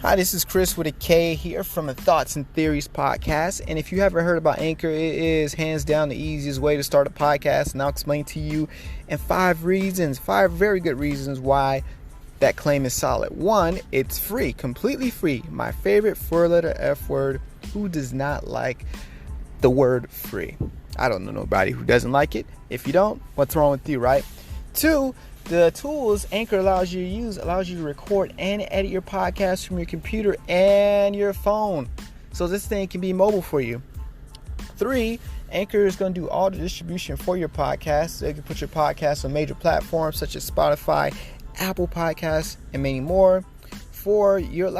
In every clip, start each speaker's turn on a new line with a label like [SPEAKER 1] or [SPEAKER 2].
[SPEAKER 1] Hi, this is Chris with a K here from the Thoughts and Theories podcast. And if you haven't heard about Anchor, it is hands down the easiest way to start a podcast. And I'll explain to you in five very good reasons why that claim is solid. One, it's free, completely free. My favorite four-letter F word. Who does not like the word free? I don't know nobody who doesn't like it. If you don't, what's wrong with you, right? Two, the tools Anchor allows you to record and edit your podcast from your computer and your phone. So this thing can be mobile for you. Three, Anchor is going to do all the distribution for your podcast. So you can put your podcast on major platforms such as Spotify, Apple Podcasts, and many more. Four, you're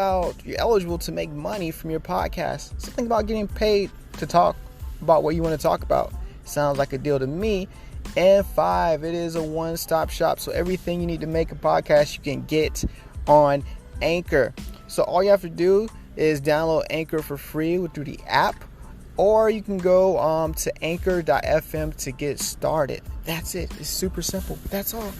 [SPEAKER 1] eligible to make money from your podcast. Something about getting paid to talk about what you want to talk about. Sounds like a deal to me. And five, it is a one-stop shop. So everything you need to make a podcast, you can get on Anchor. So all you have to do is download Anchor for free through the app. Or you can go to anchor.fm to get started. That's it. It's super simple. That's all.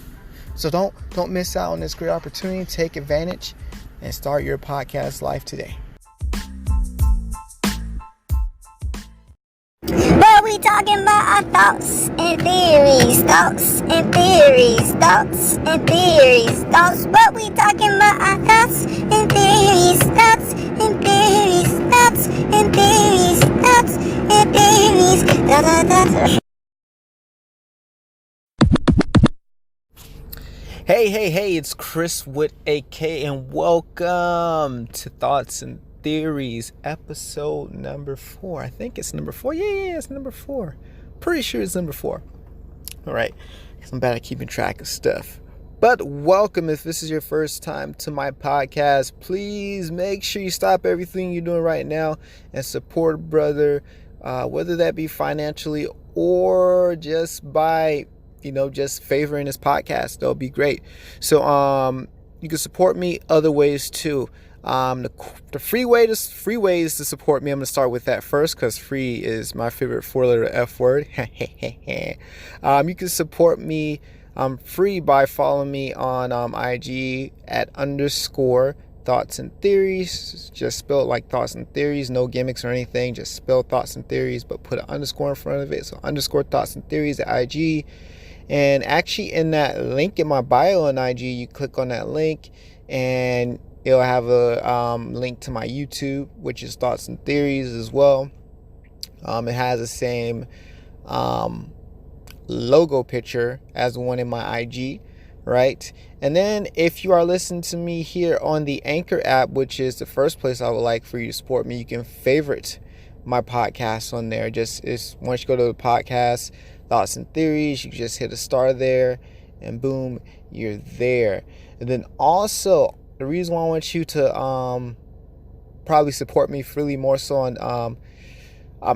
[SPEAKER 1] So don't miss out on this great opportunity. Take advantage and start your podcast life today.
[SPEAKER 2] But we talking about our thoughts and theories, thoughts and theories, thoughts and theories, thoughts. But we talking about our thoughts and theories, thoughts and theories, thoughts and theories, thoughts and theories. Da, da, da.
[SPEAKER 1] Hey, it's Chris with a K, and welcome to Thoughts and Theories, episode number 4. I think it's number 4. Yeah, it's number 4. Pretty sure it's number 4. All right, because I'm bad at keeping track of stuff. But welcome. If this is your first time to my podcast, please make sure you stop everything you're doing right now and support a brother, whether that be financially or just by just favoring this podcast. That'll be great. So you can support me other ways too. The free ways to support me, I'm going to start with that first because free is my favorite four-letter F word. You can support me free by following me on IG at _ Thoughts and Theories. Just spell like Thoughts and Theories, no gimmicks or anything. Just spell Thoughts and Theories, but put an underscore in front of it. So _ Thoughts and Theories at IG. And actually in that link in my bio on IG, you click on that link and it'll have a link to my YouTube, which is Thoughts and Theories as well. It has the same logo picture as the one in my IG, right? And then if you are listening to me here on the Anchor app, which is the first place I would like for you to support me, you can favorite my podcast on there. Once you go to the podcast, Thoughts and Theories, you can just hit a star there and boom, you're there. And then also, the reason why I want you to probably support me freely more so on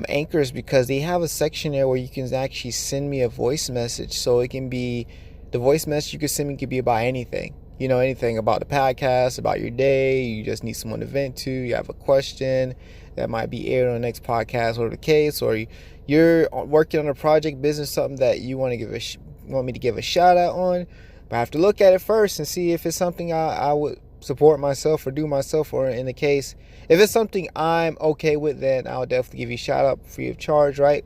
[SPEAKER 1] Anchor is because they have a section there where you can actually send me a voice message. So it can be, the voice message you can send me could be about anything. Anything about the podcast, about your day. You just need someone to vent to. You have a question that might be aired on the next podcast or the case, or you're working on a project, business, something that you want me to give a shout out on. But I have to look at it first and see if it's something I would support myself or do myself, or in the case, if it's something I'm okay with, then I'll definitely give you a shout out free of charge, right?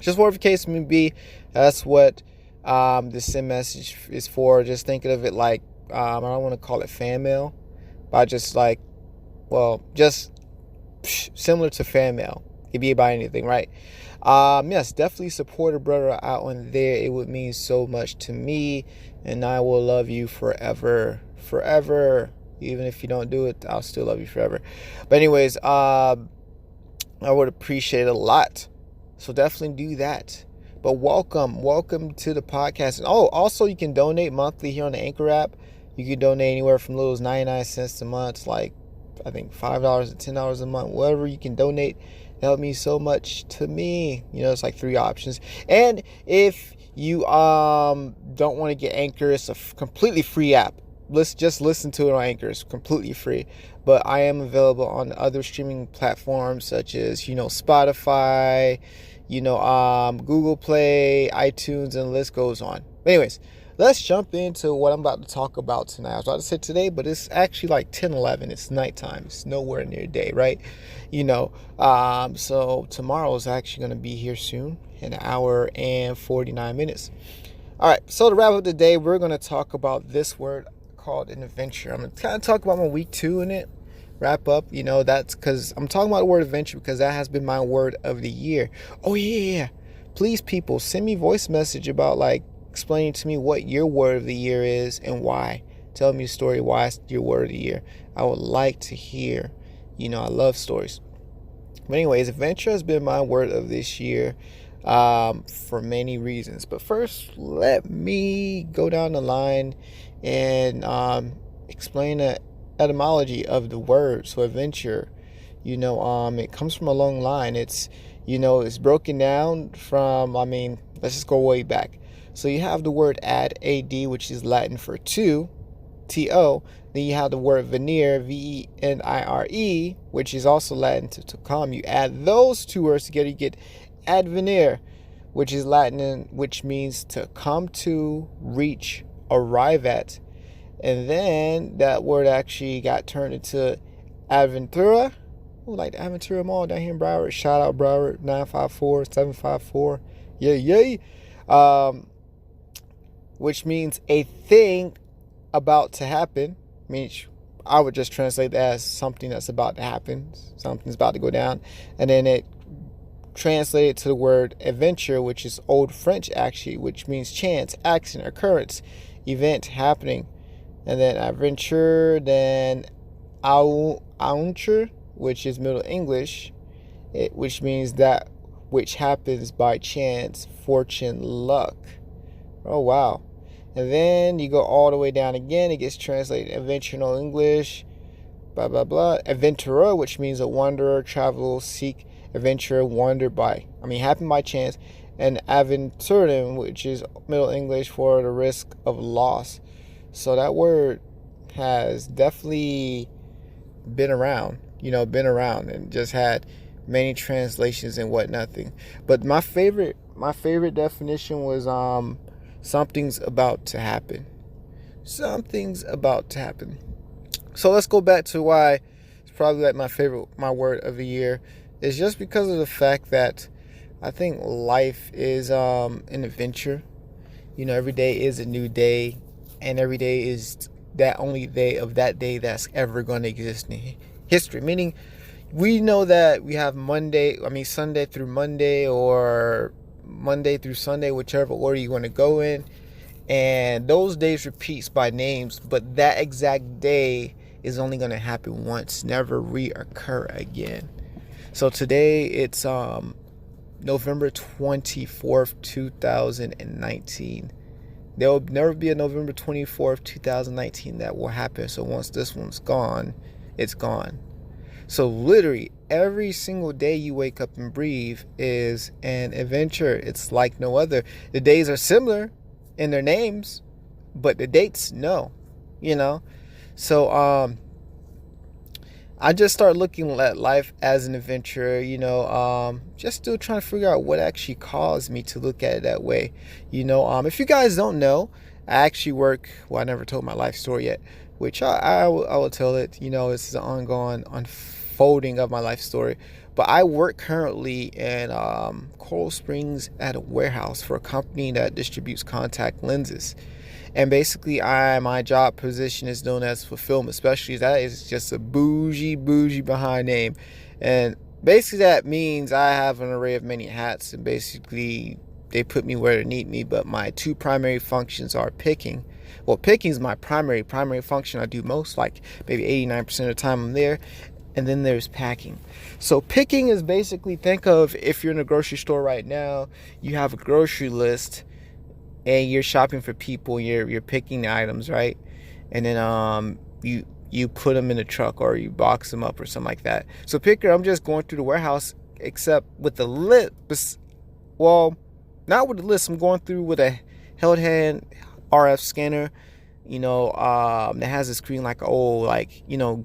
[SPEAKER 1] Just whatever the case may be, that's what this send message is for. Just thinking of it like, I don't want to call it fan mail, but just similar to fan mail. It could be about anything, right? Yes, definitely support a brother out on there. It would mean so much to me, and I will love you forever. Even if you don't do it, I'll still love you forever. But anyways, I would appreciate it a lot. So definitely do that. But welcome to the podcast. And also you can donate monthly here on the Anchor app. You can donate anywhere from little as 99 cents a month, like I think $5 to $10 a month, whatever you can donate. Help me so much to me. It's like 3 options. And if you don't want to get Anchor, it's a completely free app. Let's just listen to it on Anchor. It's completely free. But I am available on other streaming platforms such as Spotify, Google Play, iTunes, and the list goes on. Anyways, let's jump into what I'm about to talk about tonight. I was about to say today, but it's actually like 10:11. It's nighttime. It's nowhere near day, right? So tomorrow is actually going to be here soon, in an hour and 49 minutes. All right, so to wrap up the day, we're going to talk about this word called an adventure. I'm going to kind of talk about my week 2 in it, wrap up. That's because I'm talking about the word adventure because that has been my word of the year. Oh, yeah. Please, people, send me voice message about, explaining to me what your word of the year is and why. Tell me a story why it's your word of the year. I would like to hear. I love stories. But anyways, adventure has been my word of this year. For many reasons. But first, let me go down the line and explain the etymology of the word. So adventure, it comes from a long line. It's broken down from, let's just go way back. So you have the word ad, A-D, which is Latin for two, T-O. Then you have the word veneer, V-E-N-I-R-E, which is also Latin to come. You add those two words together, you get advenire, which is Latin, which means to come to, reach, arrive at. And then that word actually got turned into Aventura. Like the Aventura Mall down here in Broward. Shout out Broward, 954-754. Yay. Which means a thing about to happen. I would just translate that as something that's about to happen. Something's about to go down. And then it translated to the word adventure, which is Old French actually, which means chance, accident, occurrence, event, happening. And then adventure, then aventure, which is Middle English, which means that which happens by chance, fortune, luck. Oh, wow. And then you go all the way down again. It gets translated adventure in Old English, blah, blah, blah. Adventurer, which means a wanderer, traveler, seek, adventure, wander by. Happen by chance. And aventurum, which is Middle English for the risk of loss. So that word has definitely been around, and just had many translations and whatnot. But my favorite definition was something's about to happen. Something's about to happen. So let's go back to why it's probably my word of the year. It's just because of the fact that I think life is an adventure. Every day is a new day, and every day is that only day of that day that's ever going to exist in history. Meaning, we know that we have Sunday through Monday, or Monday through Sunday, whichever order you want to go in. And those days repeats by names, but that exact day is only going to happen once, never reoccur again. So today it's November 24th, 2019. There will never be a November 24th, 2019 that will happen. So once this one's gone, it's gone. So literally every single day you wake up and breathe is an adventure. It's like no other. The days are similar in their names, but the dates, no. So I just start looking at life as an adventure, just still trying to figure out what actually caused me to look at it that way. If you guys don't know, I actually work, I never told my life story yet, which I will tell it. This is an ongoing unfolding of my life story. But I work currently in Coral Springs at a warehouse for a company that distributes contact lenses. And basically, my job position is known as fulfillment specialist. That is just a bougie behind name. And basically, that means I have an array of many hats. And basically, they put me where they need me. But my two primary functions are picking. Well, picking is my primary function. I do most, like maybe 89% of the time I'm there. And then there's packing. So picking is basically, think of if you're in a grocery store right now, you have a grocery list and you're shopping for people, you're picking the items, right? And then you put them in a truck or you box them up or something like that. So picker, I'm just going through the warehouse, except with the list. Well, not with the list. I'm going through with a held hand RF scanner, that has a screen like an old,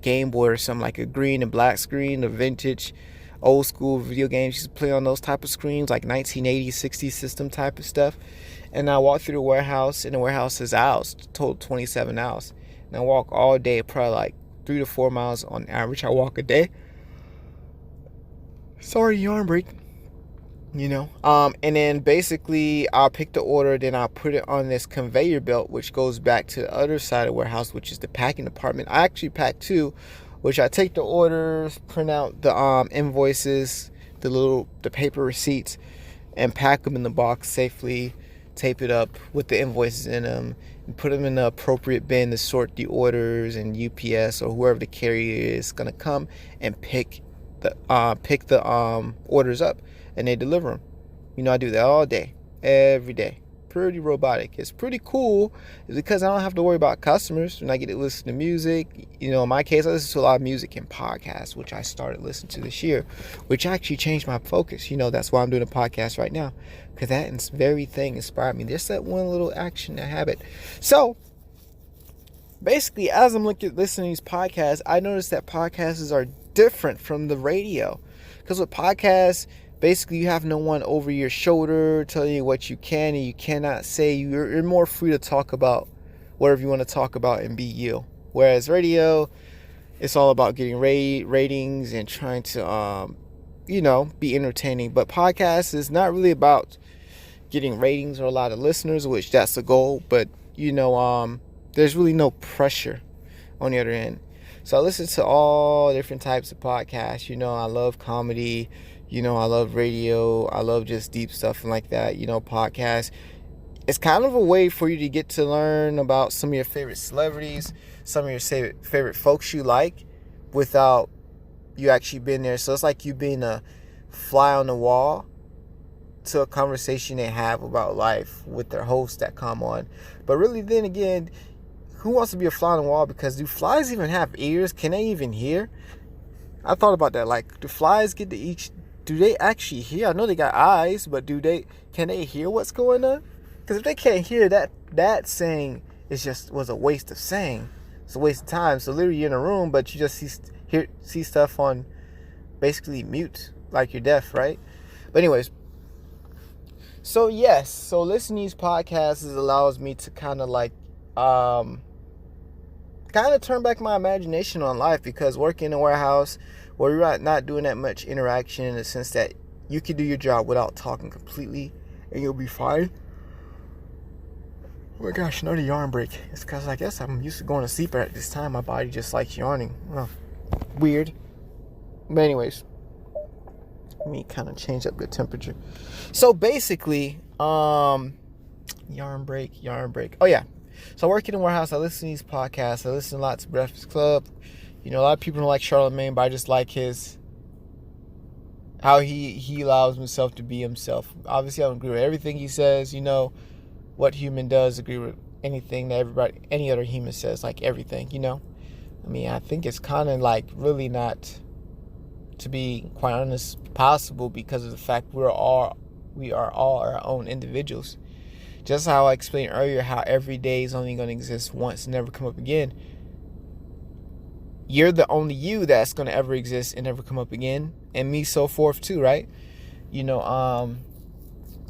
[SPEAKER 1] Game Boy or something, like a green and black screen, a vintage old school video games. Used to play on those type of screens, like 1980s, 60s system type of stuff. And I walk through the warehouse, and the warehouse is aisles, total 27 aisles. And I walk all day, probably like 3 to 4 miles on average. I walk a day. Sorry, yarn break. And then basically I'll pick the order, then I'll put it on this conveyor belt, which goes back to the other side of the warehouse, which is the packing department. I actually pack too, which I take the orders, print out the invoices, the paper receipts, and pack them in the box safely, tape it up with the invoices in them, and put them in the appropriate bin to sort the orders, and UPS or whoever the carrier is gonna come and pick the orders up, and they deliver them. I do that all day, every day. Pretty robotic. It's pretty cool. It's because I don't have to worry about customers when I get to listen to music. In my case, I listen to a lot of music and podcasts, which I started listening to this year, which actually changed my focus. That's why I'm doing a podcast right now, because that very thing inspired me. Just that one little action, that habit. So basically, as I'm listening to these podcasts, I noticed that podcasts are different from the radio, because with podcasts, basically you have no one over your shoulder telling you what you can and you cannot say. You're more free to talk about whatever you want to talk about and be you. Whereas radio, it's all about getting ratings and trying to be entertaining. But podcast is not really about getting ratings or a lot of listeners, which that's the goal. But there's really no pressure on the other end. So I listen to all different types of podcasts. I love comedy. I love radio. I love just deep stuff and like that. Podcasts. It's kind of a way for you to get to learn about some of your favorite celebrities, some of your favorite folks you like, without you actually being there. So it's like you being a fly on the wall to a conversation they have about life with their hosts that come on. But really, then again, who wants to be a fly on the wall? Because do flies even have ears? Can they even hear? I thought about that. Like, do flies get to each? Do they actually hear? I know they got eyes, but can they hear what's going on? Because if they can't hear, that saying was a waste of saying. It's a waste of time. So literally you're in a room, but you just see stuff on basically mute, like you're deaf, right? But anyways, so listening to these podcasts allows me to kind of turn back my imagination on life, because working in a warehouse where you're not doing that much interaction, in the sense that you can do your job without talking completely and you'll be fine. Oh my gosh, another yarn break. It's because I guess I'm used to going to sleep at this time. My body just likes yarning. Weird. But anyways, let me kind of change up the temperature. So basically, yarn break. Oh yeah. So I work in a warehouse. I listen to these podcasts. I listen a lot to Breakfast Club. A lot of people don't like Charlamagne, but I just like how he allows himself to be himself. Obviously, I don't agree with everything he says. What human does agree with anything that any other human says, like everything, I think it's kind of like really not, to be quite honest, possible, because of the fact we are all our own individuals. Just how I explained earlier, how every day is only going to exist once and never come up again. You're the only you that's going to ever exist and never come up again. And me, so forth too, right?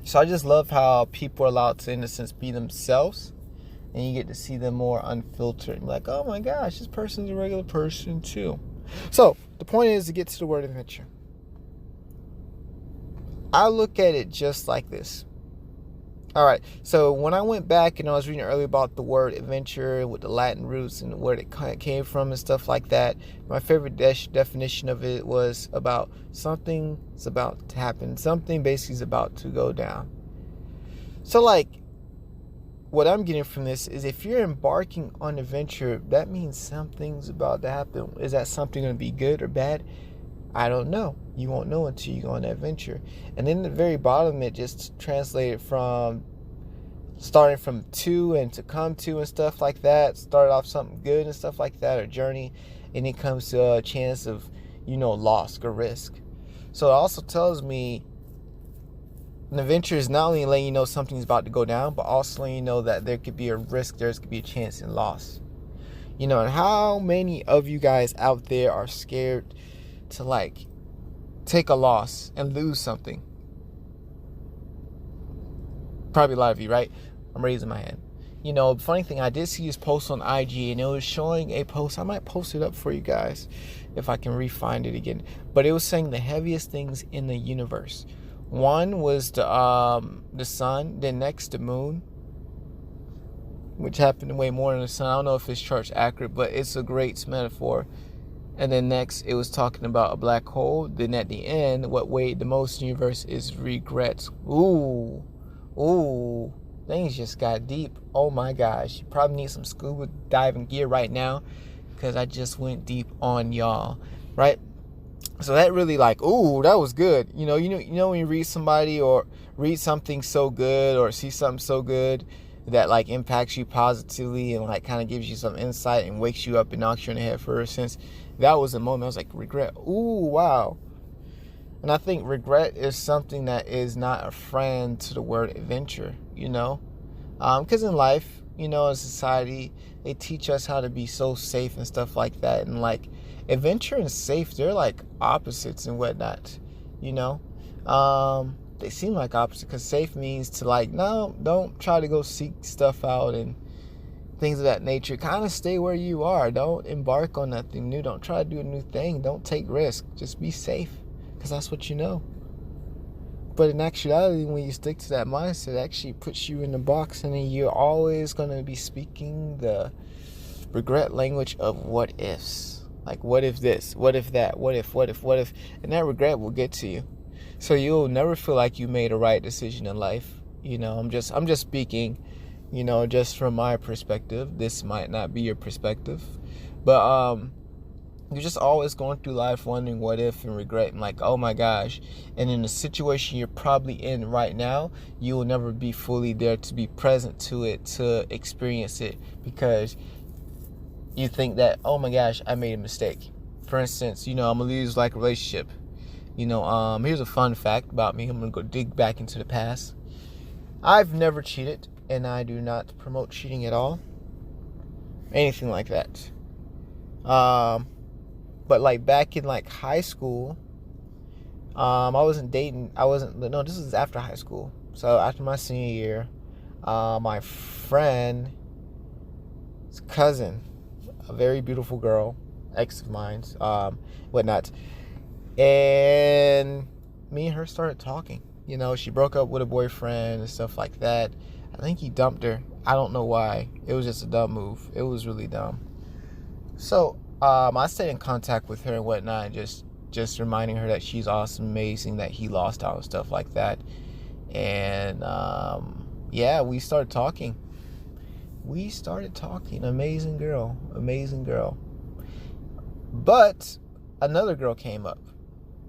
[SPEAKER 1] So I just love how people are allowed to, in a sense, be themselves. And you get to see them more unfiltered. Like, oh my gosh, this person's a regular person too. So the point is to get to the word adventure. I look at it just like this. All right, so when I went back and I was reading earlier about the word adventure with the Latin roots and where it came from and stuff like that, my favorite definition of it was about something's about to happen. Something basically is about to go down. So what I'm getting from this is, if you're embarking on an adventure, that means something's about to happen. Is that something going to be good or bad? I don't know. You won't know until you go on that adventure. And then at the very bottom, it just translated from starting from to and to come to and stuff like that. Started off something good and stuff like that, or journey. And it comes to a chance of, loss or risk. So it also tells me an adventure is not only letting you know something's about to go down, but also letting you know that there could be a risk, there could be a chance in loss. And how many of you guys out there are scared to take a loss and lose something? Probably a lot of you, right? I'm raising my hand. You know, funny thing, I did see this post on IG, and it was showing a post. I might post it up for you guys if I can re-find it again. But it was saying the heaviest things in the universe. One was the sun, then next the moon, which happened to weigh more than the sun. I don't know if this chart's accurate, but it's a great metaphor. And then next, it was talking about a black hole. Then at the end, what weighed the most in the universe is regrets. Ooh, things just got deep. Oh my gosh, you probably need some scuba diving gear right now, because I just went deep on y'all, right? So that really that was good. You know when you read somebody or read something so good or see something so good that impacts you positively and kind of gives you some insight and wakes you up and knocks you in the head for a sense. That was a moment I was like, regret. Ooh, wow. And I think regret is something that is not a friend to the word adventure, because in life, in society, they teach us how to be so safe and stuff like that. And adventure and safe, they're opposites and whatnot, they seem like opposites, because safe means to no, don't try to go seek stuff out and things of that nature. Kind of stay where you are. Don't embark on nothing new. Don't try to do a new thing. Don't take risks. Just be safe, because that's what you know. But in actuality, when you stick to that mindset, it actually puts you in the box, and then you're always going to be speaking the regret language of what ifs. What if this? What if that? What if? And that regret will get to you. So you'll never feel like you made a right decision in life. I'm just speaking, just from my perspective. This might not be your perspective. But you're just always going through life wondering what if and regretting, oh my gosh. And in the situation you're probably in right now, you will never be fully there to be present to it, to experience it, because you think that, oh my gosh, I made a mistake. For instance, I'm gonna lose a relationship. Here's a fun fact about me. I'm gonna go dig back into the past. I've never cheated, and I do not promote cheating at all. Anything like that. But back in high school, I wasn't dating. No, this was after high school. So after my senior year, my friend's cousin, a very beautiful girl, ex of mine, whatnot, and me and her started talking. She broke up with a boyfriend and stuff like that. I think he dumped her. I don't know why. It was just a dumb move. It was really dumb. So I stayed in contact with her and whatnot, and just reminding her that she's awesome, amazing, that he lost out and stuff like that. And we started talking. Amazing girl. But another girl came up.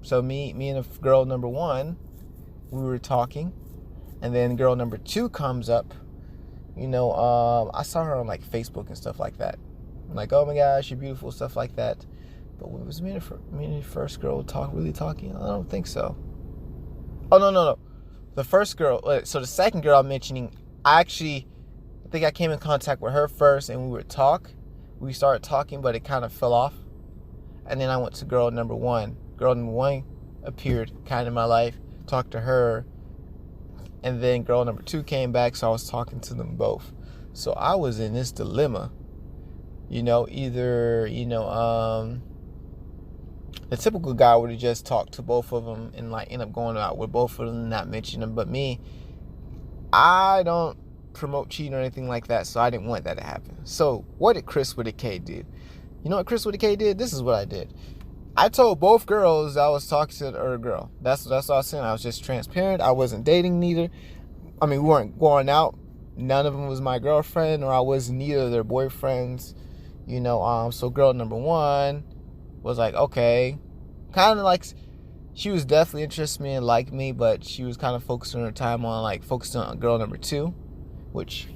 [SPEAKER 1] So me and girl number one, we were talking, and then girl number two comes up. I saw her on Facebook and stuff like that. I'm oh my gosh, you're beautiful, stuff like that. But when it was me and the first girl really talking, I don't think so. Oh, no. The first girl, so the second girl I'm mentioning, I think I came in contact with her first, and we started talking, but it kind of fell off. And then I went to girl number one. Girl number one appeared kind of in my life, talked to her, and then girl number two came back, so I was talking to them both. So I was in this dilemma. Either, the typical guy would have just talked to both of them and end up going out with both of them and not mention them. But me, I don't promote cheating or anything like that, so I didn't want that to happen. So what did Chris with a K did? You know what Chris with a K did? This is what I did. I told both girls I was talking to the other girl. That's what I was saying. I was just transparent. I wasn't dating neither. I mean, we weren't going out. None of them was my girlfriend, or I was neither of their boyfriends. So girl number one was okay. Kind of she was definitely interested in me and liked me, but she was kind of focusing her time on focusing on girl number two, which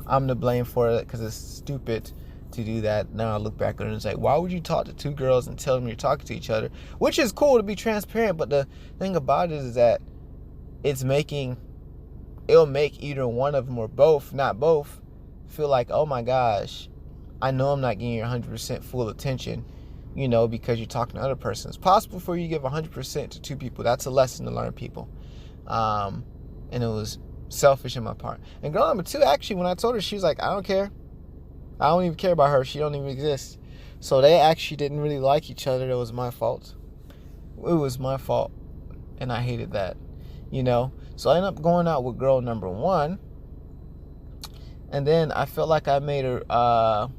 [SPEAKER 1] I'm to blame for it, because it's stupid to do that. Now I look back on it and it's why would you talk to two girls and tell them you're talking to each other? Which is cool to be transparent, but the thing about it is that it'll make either one of them or both, not both, feel oh my gosh, I know I'm not getting your 100% full attention, because you're talking to other person. It's possible for you to give 100% to two people. That's a lesson to learn, people. And it was selfish in my part. And girl number 2, actually, when I told her, she was like, I don't care. I don't even care about her. She don't even exist. So they actually didn't really like each other. It was my fault. It was my fault. And I hated that, So I ended up going out with girl number 1. And then I felt like I made a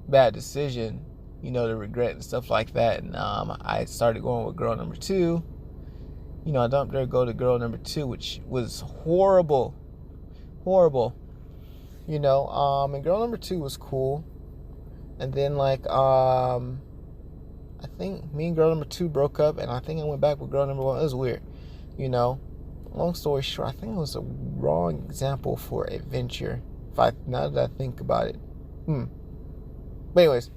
[SPEAKER 1] bad decision, to regret and stuff like that. And I started going with girl number 2. I dumped her to go to girl number 2, which was horrible. Horrible. And girl number 2 was cool. And then, I think me and girl number 2 broke up, and I think I went back with girl number 1. It was weird. Long story short, I think it was a wrong example for adventure. Now that I think about it. But anyways,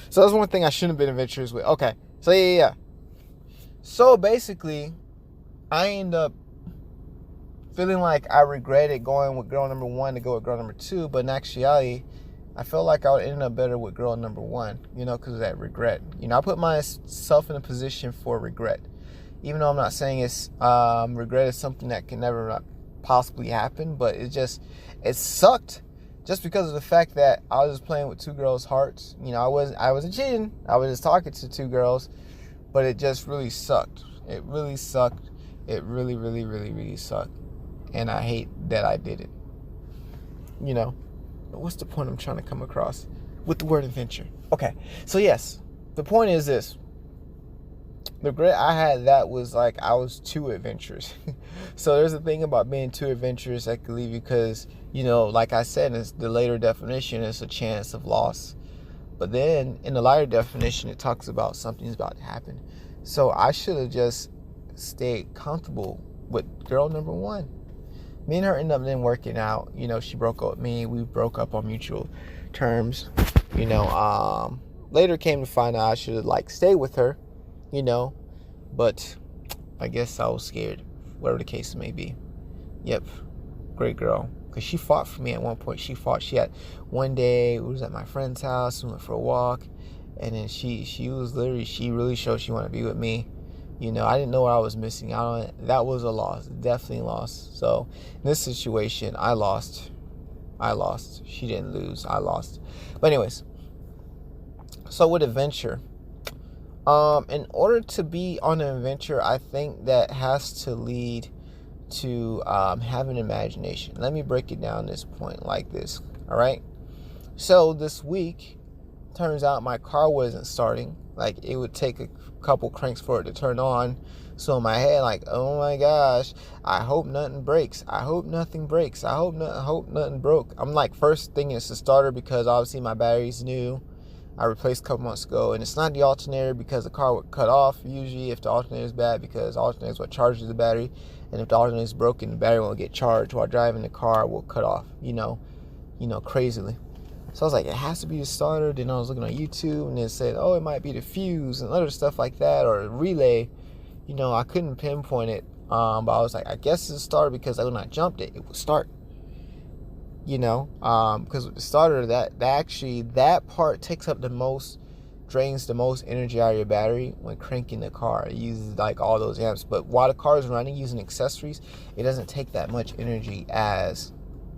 [SPEAKER 1] so that's one thing I shouldn't have been adventurous with. Okay, so yeah. So basically, I end up feeling like I regretted going with girl number 1 to go with girl number 2, but in actuality, I felt like I would end up better with girl number 1, because of that regret. I put myself in a position for regret. Even though I'm not saying it's regret is something that can never possibly happen, but it sucked just because of the fact that I was just playing with 2 girls' hearts. I wasn't cheating. I was just talking to 2 girls, but it just really sucked. It really sucked. It really, really, really, really sucked. And I hate that I did it. But what's the point I'm trying to come across with the word adventure? Okay, so yes, the point is this. The regret I had that was like I was too adventurous. So there's a thing about being too adventurous that could leave you because, like I said, it's the later definition, it's a chance of loss. But then in the lighter definition, it talks about something's about to happen. So I should have just stayed comfortable with girl number 1. Me and her ended up then working out. She broke up with me. We broke up on mutual terms. Later came to find out I should have stayed with her. But I guess I was scared, whatever the case may be. Yep, great girl. Because she fought for me at one point. She had one day, we was at my friend's house, we went for a walk, and then she really showed she wanted to be with me. I didn't know what I was missing out on. That was a loss, definitely a loss. So in this situation, I lost. She didn't lose, I lost. But anyways, so with adventure, in order to be on an adventure, I think that has to lead to having imagination. Let me break it down this point like this. All right. So this week, turns out my car wasn't starting. It would take a couple cranks for it to turn on. So in my head, oh my gosh, I hope nothing breaks. I hope nothing breaks. I hope nothing broke. I'm first thing is the starter because obviously my battery's new. I replaced a couple months ago, and it's not the alternator because the car would cut off usually if the alternator is bad, because the alternator is what charges the battery, and if the alternator is broken, the battery won't get charged while driving the car will cut off, crazily. So I was like, it has to be the starter. Then I was looking on YouTube, and it said, it might be the fuse and other stuff like that, or a relay. I couldn't pinpoint it, but I was like, I guess it's a starter because when I jumped it would start. Because with the starter, that part takes up drains the most energy out of your battery when cranking the car. It uses all those amps, but while the car is running using accessories, it doesn't take that much energy as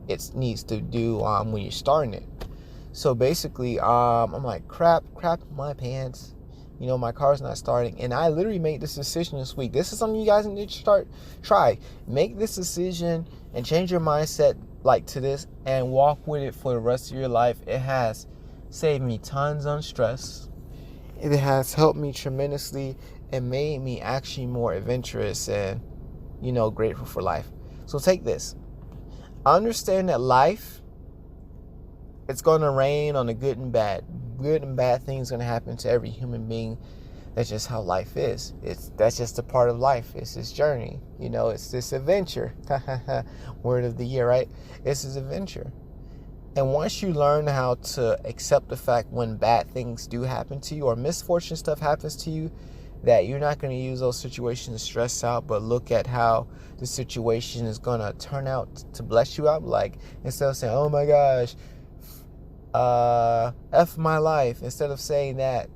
[SPEAKER 1] it needs to do when you're starting it. So basically, I'm like, crap my pants. My car's not starting, and I literally made this decision this week. This is something you guys need to try. Make this decision and change your mindset to this and walk with it for the rest of your life. It has saved me tons on stress. It has helped me tremendously and made me actually more adventurous and, grateful for life. So take this. Understand that life, it's going to rain on the good and bad. Good and bad things going to happen to every human being. That's just how life is. That's just a part of life. It's this journey. It's this adventure. Word of the year, right? It's this adventure. And once you learn how to accept the fact when bad things do happen to you or misfortune stuff happens to you, that you're not going to use those situations to stress out, but look at how the situation is going to turn out to bless you out. Instead of saying, oh my gosh, F my life, instead of saying that,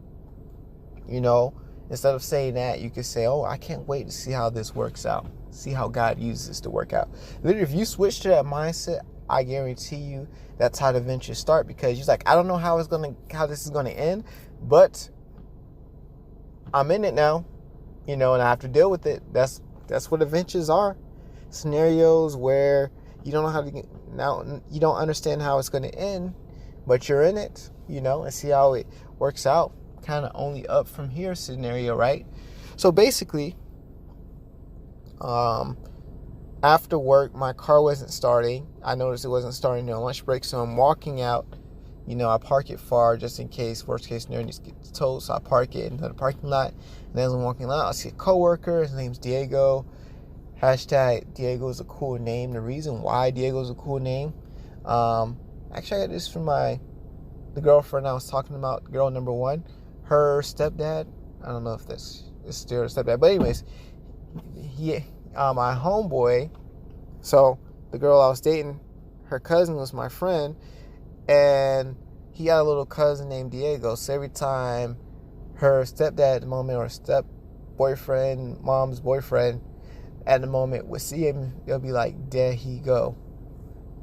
[SPEAKER 1] You know, instead of saying that, you could say, oh, I can't wait to see how this works out. See how God uses this to work out. Literally, if you switch to that mindset, I guarantee you that's how the ventures start, because you're like, I don't know how this is gonna end, but I'm in it now, you know, and I have to deal with it. That's what adventures are. Scenarios where you don't know how to get, now you don't understand how it's gonna end, but you're in it, you know, and see how it works out. Kind of only up from here scenario, right? So basically, after work, my car wasn't starting. I noticed it wasn't starting during lunch break, so I'm walking out. You know, I park it far just in case, worst case scenario, needs to get towed, so I park it in the parking lot. And as I'm walking out, I see a coworker. His name's Diego. Hashtag Diego is a cool name. The reason why Diego is a cool name, actually, I got this from the girlfriend I was talking about, girl number one. Her stepdad, I don't know if this is still her stepdad, but anyways, my homeboy, so the girl I was dating, her cousin was my friend, and he had a little cousin named Diego. So every time her stepdad at the moment, or step boyfriend, mom's boyfriend at the moment would see him, they'll be like, there he go.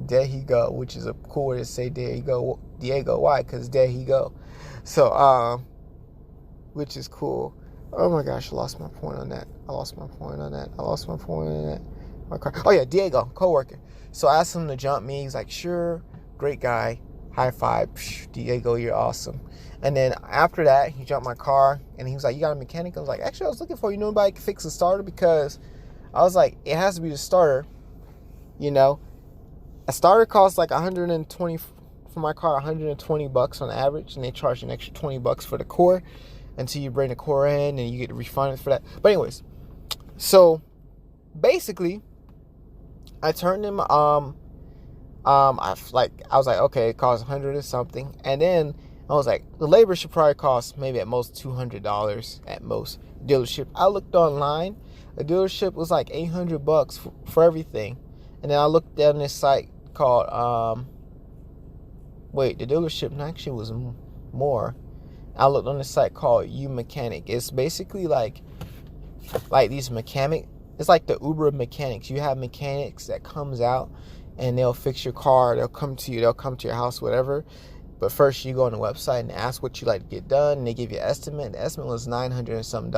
[SPEAKER 1] There he go, which is a cool way to say there he go, Diego. Why? Because there he go. So, which is cool. Oh my gosh, I lost my point on that. My car. Oh yeah, Diego, coworker. So I asked him to jump me. He's like, sure, great guy. High five. Psh, Diego, you're awesome. And then after that, he jumped my car, and he was like, you got a mechanic? I was like, actually, I was looking for, you know, anybody can fix the starter, because I was like, it has to be the starter, you know. A starter costs like 120 for my car, $120 on average, and they charge an extra $20 for the core until you bring the core in, and you get refunded for that. But anyways, so basically, I turned him. I was like, okay, it costs 100 or something, and then I was like, the labor should probably cost maybe at most $200 at most. Dealership. I looked online. The dealership was like $800 for everything, and then I looked down this site called the dealership actually was more. I looked on this site called U Mechanic. It's basically like these mechanic. It's like the Uber of mechanics. You have mechanics that comes out and they'll fix your car. They'll come to you. They'll come to your house, whatever. But first, you go on the website and ask what you like to get done, and they give you an estimate. The estimate was $900 and something,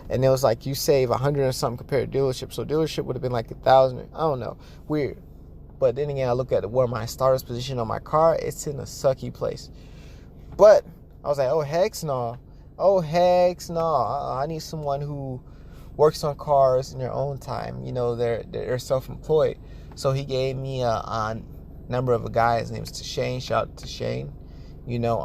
[SPEAKER 1] and it was like you save $100 and something compared to dealership. So dealership would have been like $1,000. I don't know, weird. But then again, I look at where my starter's position on my car. It's in a sucky place. But I was like, oh heck no, I need someone who works on cars in their own time. You know, they're self-employed. So he gave me a number of a guy. His name's Shane. Shout out to Shane. You know,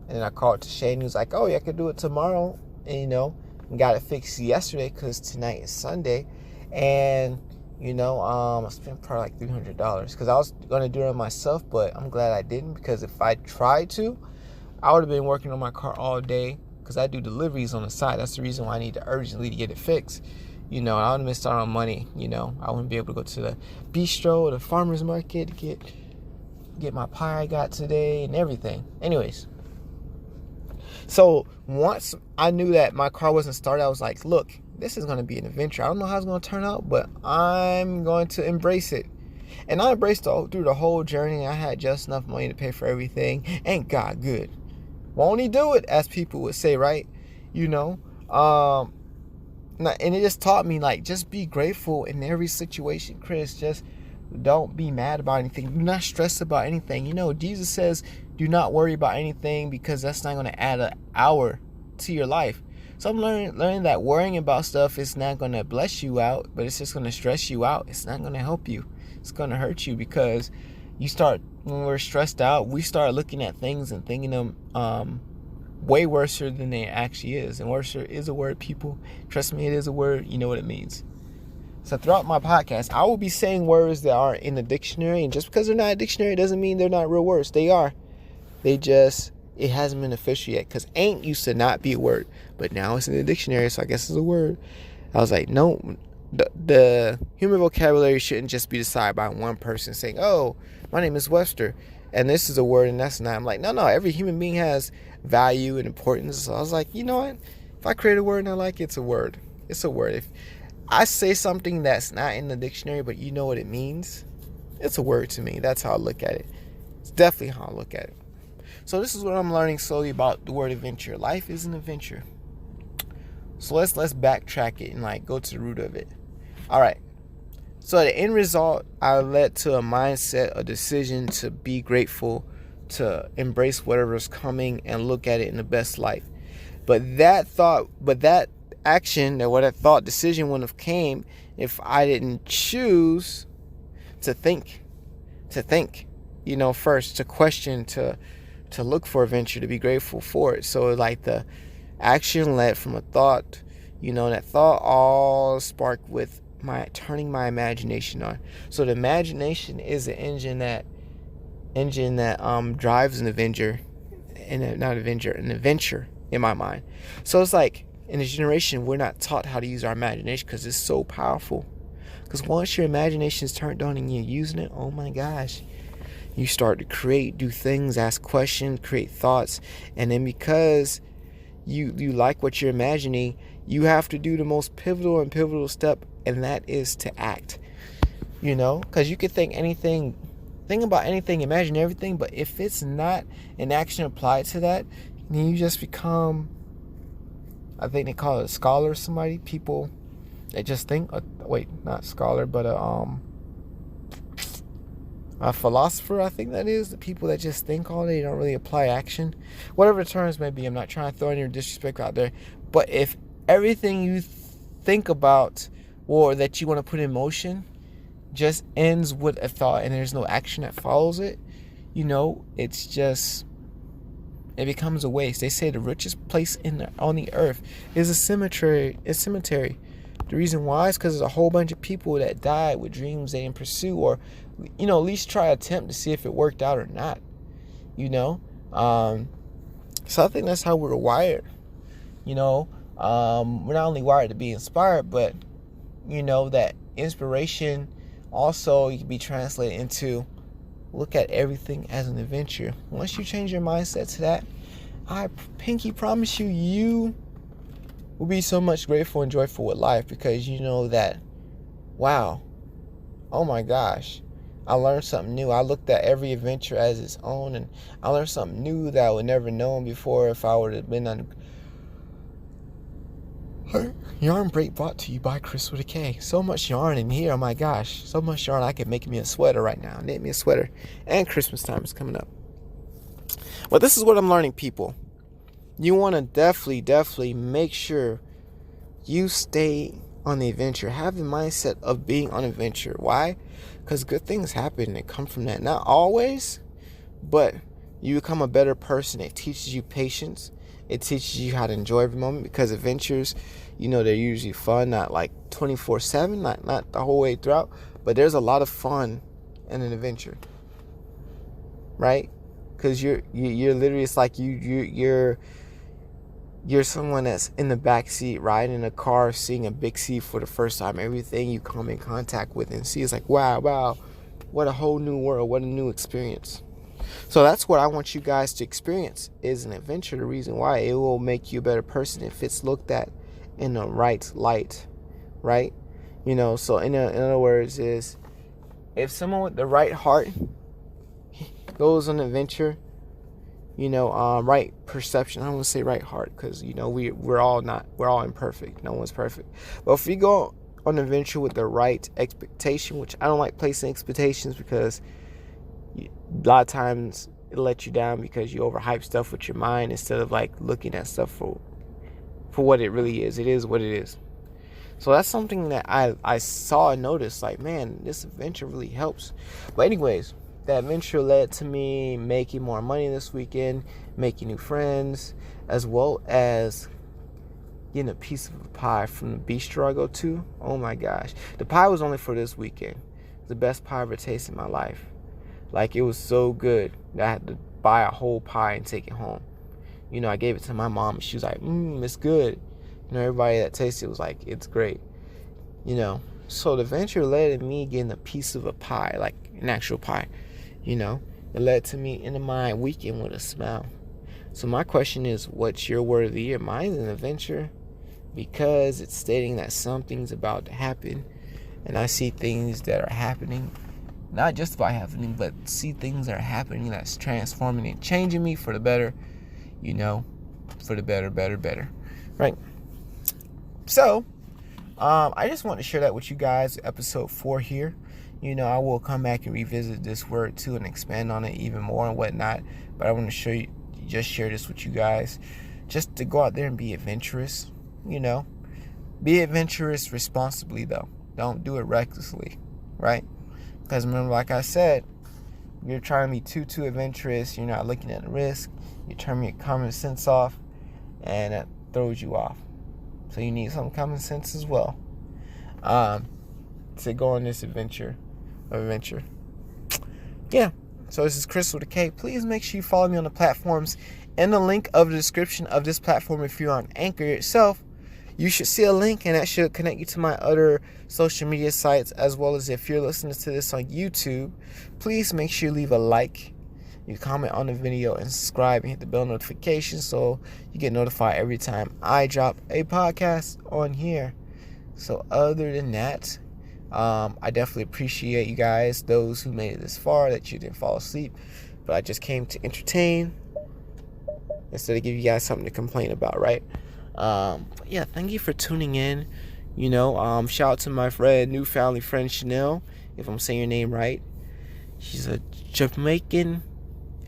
[SPEAKER 1] and I called to Shane. He was like, oh yeah, I could do it tomorrow. And, you know, and got it fixed yesterday because tonight is Sunday. And, you know, I spent probably like $300 because I was going to do it myself, but I'm glad I didn't, because if I tried to, I would have been working on my car all day, because I do deliveries on the side. That's the reason why I need to urgently get it fixed. You know, I would have missed out on money. You know, I wouldn't be able to go to the bistro or the farmer's market to get my pie I got today and everything. Anyways, so once I knew that my car wasn't started, I was like, look, this is going to be an adventure. I don't know how it's going to turn out, but I'm going to embrace it. And I embraced through the whole journey. I had just enough money to pay for everything. Ain't God good? Won't he do it, as people would say, right? You know, and it just taught me, like, just be grateful in every situation, Chris. Just don't be mad about anything. Do not stress about anything. You know, Jesus says, do not worry about anything, because that's not going to add an hour to your life. So I'm learning that worrying about stuff is not going to bless you out, but it's just going to stress you out. It's not going to help you. It's going to hurt you, because when we're stressed out, we start looking at things and thinking them way worse than they actually is. And worse is a word, people. Trust me, it is a word. You know what it means. So throughout my podcast, I will be saying words that are in the dictionary. And just because they're not a dictionary doesn't mean they're not real words. They are. It hasn't been official yet. Because ain't used to not be a word. But now it's in the dictionary, so I guess it's a word. I was like, no, the human vocabulary shouldn't just be decided by one person saying, oh, my name is Webster. and this is a word and that's not. I'm like, no, every human being has value and importance. So I was like, you know what? If I create a word and I like it, it's a word. It's a word. If I say something that's not in the dictionary, but you know what it means, it's a word to me. That's how I look at it. It's definitely how I look at it. So this is what I'm learning slowly about the word adventure. Life is an adventure. So let's backtrack it and like go to the root of it. All right. So the end result, I led to a mindset, a decision to be grateful, to embrace whatever's coming and look at it in the best light. But that action, what I thought decision wouldn't have came if I didn't choose to think, first, to question, to look for adventure, to be grateful for it. So like the action led from a thought, that thought all sparked with turning my imagination on. So the imagination is the engine that drives an adventure in my mind. So it's like in this generation, we're not taught how to use our imagination because it's so powerful. Because once your imagination is turned on and you're using it, oh my gosh, you start to create, do things, ask questions, create thoughts. And then because you like what you're imagining, you have to do the most pivotal step, and that is to act. Because you could think about anything, imagine everything, but if it's not an action applied to that, then you just become, I think they call it a scholar or somebody, people that just think, not scholar, but a philosopher, I think that is, the people that just think all day, don't really apply action. Whatever the terms may be, I'm not trying to throw any disrespect out there, but if everything you think about or that you want to put in motion just ends with a thought and there's no action that follows it, it's just, it becomes a waste. They say the richest place on the earth is a cemetery. The reason why is because there's a whole bunch of people that died with dreams they didn't pursue, or at least try to attempt to see if it worked out or not. So I think that's how we're wired. We're not only wired to be inspired, but that inspiration also can be translated into look at everything as an adventure. Once you change your mindset to that, I pinky promise you will be so much grateful and joyful with life, because you know that, wow, oh my gosh, I learned something new. I looked at every adventure as its own, and I learned something new that I would never known before if I would have been on. Yarn break brought to you by Chris with a K. So much yarn in here, oh my gosh, so much yarn I could make me a sweater right now. Knit me a sweater, and Christmas time is coming up. But this is what I'm learning, people. You want to definitely make sure you stay on the adventure. Have the mindset of being on adventure. Why? Because good things happen and come from that. Not always, but you become a better person. It teaches you patience. It teaches you how to enjoy every moment, because adventures, they're usually fun, not like 24/7, not the whole way throughout, but there's a lot of fun in an adventure, right? Because you're literally, it's like you're someone that's in the back seat riding in a car, seeing a big sea for the first time. Everything you come in contact with and see is like, wow, what a whole new world, what a new experience. So that's what I want you guys to experience, is an adventure. The reason why, it will make you a better person if it's looked at in the right light, right? So in other words, is if someone with the right heart goes on an adventure, right perception. I don't want to say right heart, because we're all imperfect. No one's perfect. But if you go on an adventure with the right expectation, which I don't like placing expectations, because a lot of times it'll let you down because you overhype stuff with your mind instead of like looking at stuff for what it really is. It is what it is. So that's something that I saw and noticed, like, man, this adventure really helps. But anyways, that adventure led to me making more money this weekend, making new friends, as well as getting a piece of a pie from the bistro I go to. Oh my gosh. The pie was only for this weekend. It's the best pie I ever tasted in my life. Like, it was so good that I had to buy a whole pie and take it home. I gave it to my mom, and she was like, it's good. Everybody that tasted it was like, it's great. So the adventure led to me getting a piece of a pie, like an actual pie, It led to me ending my weekend with a smile. So my question is, what's your word of the year? Mine's an adventure, because it's stating that something's about to happen, and I see things that are happening, not just by happening, but see things that are happening that's transforming and changing me for the better, for the better, right? So, I just want to share that with you guys, episode 4 here. I will come back and revisit this word too and expand on it even more and whatnot, but I want to share this with you guys, just to go out there and be adventurous. Be adventurous responsibly, though. Don't do it recklessly, right? Because remember, like I said, you're trying to be too adventurous. You're not looking at the risk. You're turning your common sense off, and that throws you off. So you need some common sense as well to go on this adventure. Yeah. So this is Chris with a K. Please make sure you follow me on the platforms in the link of the description of this platform. If you're on Anchor itself, you should see a link, and that should connect you to my other social media sites, as well as if you're listening to this on YouTube, please make sure you leave a like, you comment on the video, and subscribe, and hit the bell notification so you get notified every time I drop a podcast on here. So other than that, I definitely appreciate you guys, those who made it this far, that you didn't fall asleep, but I just came to entertain instead of give you guys something to complain about, right? Yeah, thank you for tuning in. Shout out to my new family friend Chanel, if I'm saying your name right. She's a Jamaican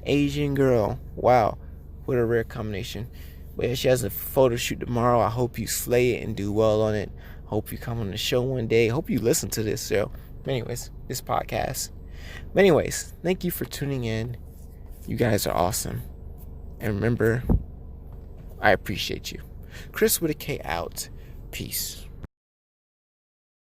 [SPEAKER 1] Asian girl. Wow, what a rare combination. But yeah, she has a photo shoot tomorrow. I hope you slay it and do well on it. Hope you come on the show one day. Hope you listen to this show. This podcast. But anyways, thank you for tuning in. You guys are awesome. And remember, I appreciate you. Chris with a K out. Peace.